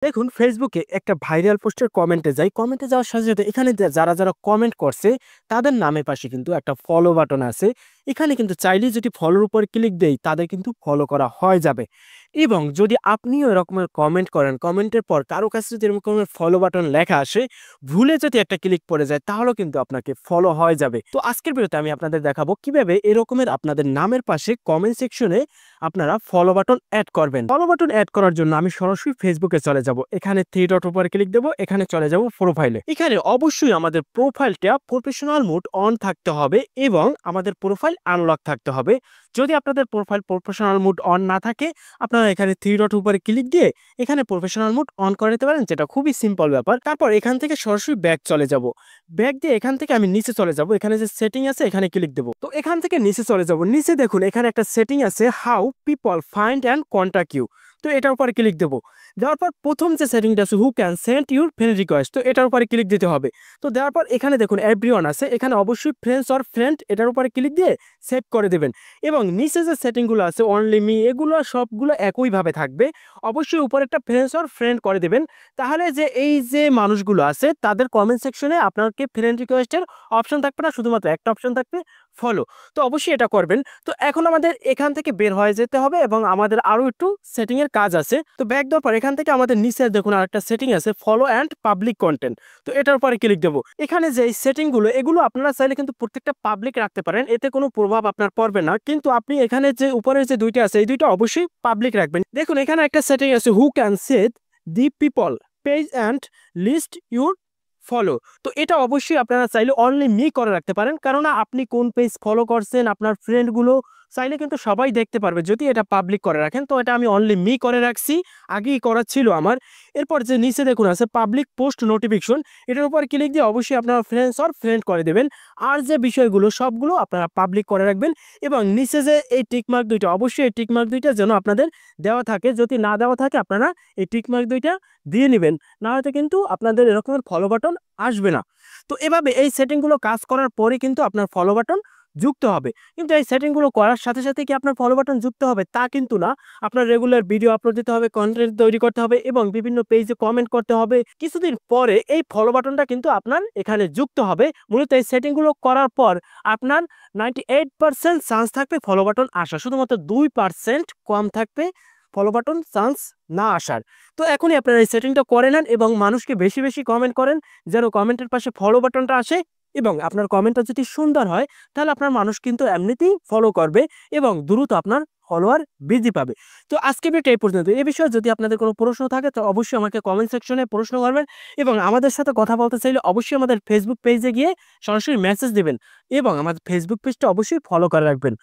দেখুন ফেসবুকে একটা ভাইরাল পোস্টের কমেন্টে যাই। কমেন্টে যাওয়ার সাথে, সাথে এখানে যারা কমেন্ট করছে তাদের নামের পাশে কিন্তু একটা ফলো বাটন আছে। এখানে কিন্তু চাইলেই যদি ফলোর উপর ক্লিক দেই তাদের কিন্তু ফলো করা হয়ে যাবে। এবং যদি আপনিও এরকমের কমেন্ট করেন, কমেন্টের পর কারো কাছে যদি এরকমের ফলো বাটন লেখা আসে, ভুলে যদি একটা ক্লিক পড়ে যায় তাহলেও কিন্তু আপনাকে ফলো হয়ে যাবে। তো আজকের ভিডিওতে আমি আপনাদের দেখাবো কিভাবে এরকমের আপনাদের নামের পাশে কমেন্ট সেকশনে আপনারা ফলো বাটন এড করবেন। ফলো বাটন এড করার জন্য আমি সরাসরি ফেসবুকে চলে যাব। এখানে থ্রি ডট উপরে ক্লিক দেব, এখানে চলে যাব প্রোফাইলে। এখানে অবশ্যই আমাদের প্রোফাইলটা প্রফেশনাল মোড অন থাকতে হবে এবং আমাদের প্রোফাইল আনলক থাকতে হবে। যদি আপনাদের প্রোফাইল প্রফেশনাল মোড অন না থাকে, আপনারা এখানে থ্রি ডট উপরে ক্লিক দিয়ে এখানে প্রফেশনাল মোড অন করে নিতে পারেন, যেটা খুবই সিম্পল ব্যাপার। তারপর এখান থেকে সরাসরি ব্যাক চলে যাব। ব্যাক দিয়ে এখান থেকে আমি নিচে চলে যাব। এখানে যে সেটিং আছে এখানে ক্লিক দেব। তো এখান থেকে নিচে চলে যাব। নিচে দেখুন এখানে একটা সেটিং আছে, how people find and contact you. তো এটার উপরে ক্লিক দেবো। দেওয়ার পর প্রথম যে সেটিংটা আছে, who can send your friend request, তো এটার উপরে ক্লিক দিতে হবে। তো দেওয়ার পর এখানে দেখুন এভরিওয়ান আছে, এখানে অবশ্যই ফ্রেন্ডস অর ফ্রেন্ড এটার উপরে ক্লিক দিয়ে সেভ করে দেবেন। এবং নিচে যে সেটিংগুলো আছে অনলি মি, এগুলো সবগুলো একইভাবে থাকবে। অবশ্যই উপরে একটা ফ্রেন্ডস অর ফ্রেন্ড করে দেবেন। তাহলে যে এই যে মানুষগুলো আছে তাদের কমেন্ট সেকশনে আপনাকে ফ্রেন্ড রিকোয়েস্টের অপশন থাকবে না, শুধুমাত্র একটা অপশন থাকবে, ফলো। তো অবশ্যই এটা করবেন। তো এখন আমাদের এখান থেকে বের হয়ে যেতে হবে এবং আমাদের আরো একটু সেটিং এর কাজ আছে। তো ব্যাক দেওয়ার পর এখান থেকে আমাদের নিচে দেখুন আরেকটা সেটিং আছে, ফলো অ্যান্ড পাবলিক কন্টেন্ট। তো এটার উপরে ক্লিক দেবো। এখানে যে সেটিং গুলো এগুলো আপনারা চাইলে কিন্তু প্রত্যেকটা পাবলিক রাখতে পারেন, এতে কোনো প্রভাব আপনার পড়বে না। কিন্তু আপনি এখানে যে উপরের যে দুইটা আছে এই দুইটা অবশ্যই পাবলিক রাখবেন। দেখুন এখানে একটা সেটিং আছে, who can set the people page and list your follow. তো এটা অবশ্যই আপনারা চাইলে অনলি মি করে রাখতে পারেন, কেননা আপনি কোন পেজ ফলো করছেন আপনার ফ্রেন্ডগুলো চাইলে কিন্তু সবাই দেখতে পারবে যদি এটা পাবলিক করে রাখেন। তো এটা আমি অনলি মি করে রাখছি, আগেই করা ছিল আমার। এরপর যে নিচে দেখুন আছে পাবলিক পোস্ট নোটিফিকেশন, এটার উপর ক্লিক দিয়ে অবশ্যই আপনারা ফ্রেন্ডস অর ফ্রেন্ড করে দেবেন। আর যে বিষয়গুলো সবগুলো আপনারা পাবলিক করে রাখবেন। এবং নিচে যে এই টিকমার্ক দুইটা, অবশ্যই এই টিকমার্ক দুইটা যেন আপনাদের দেওয়া থাকে, যদি না দেওয়া থাকে আপনারা এই টিকমার্ক দুইটা দিয়ে নেবেন, না হয়তো কিন্তু আপনাদের এরকমের ফলো বাটন আসবে না। তো এভাবে এই সেটিংগুলো কাজ করার পরে কিন্তু আপনার ফলো বাটন যুক্ত হবে। কিন্তু এই সেটিংগুলো করার সাথে সাথে কি আপনার ফলো বাটন যুক্ত হবে তা কিন্তু না। আপনার রেগুলার ভিডিও আপলোড দিতে হবে, কন্টেন্ট তৈরি করতে হবে এবং বিভিন্ন পেজে কমেন্ট করতে হবে। কিছুদিন পরে এই ফলো বাটনটা কিন্তু আপনার এখানে যুক্ত হবে। মূলত এই সেটিংগুলো করার পর আপনার 98% চান্স থাকবে ফলো বাটন আসা, শুধুমাত্র 2% কম থাকবে ফলো বাটন চান্স না আসার। তো এখনই আপনারা এই সেটিংটা করে নেন এবং মানুষকে বেশি বেশি কমেন্ট করেন, যেন কমেন্টের পাশে ফলো বাটনটা আসে। এবং আপনার কমেন্টটা যদি সুন্দর হয় তাহলে আপনার মানুষ কিন্তু এমনিতেই ফলো করবে এবং দ্রুত আপনার ফলোয়ার বৃদ্ধি পাবে। তো আজকে ভিডিওটা এই পর্যন্ত। এই বিষয়ে যদি আপনাদের কোনো প্রশ্ন থাকে তো অবশ্যই আমাকে কমেন্ট সেকশনে প্রশ্ন করবেন এবং আমাদের সাথে কথা বলতে চাইলে অবশ্যই আমাদের ফেসবুক পেজে গিয়ে সরাসরি মেসেজ দেবেন এবং আমাদের ফেসবুক পেজটা অবশ্যই ফলো করে রাখবেন।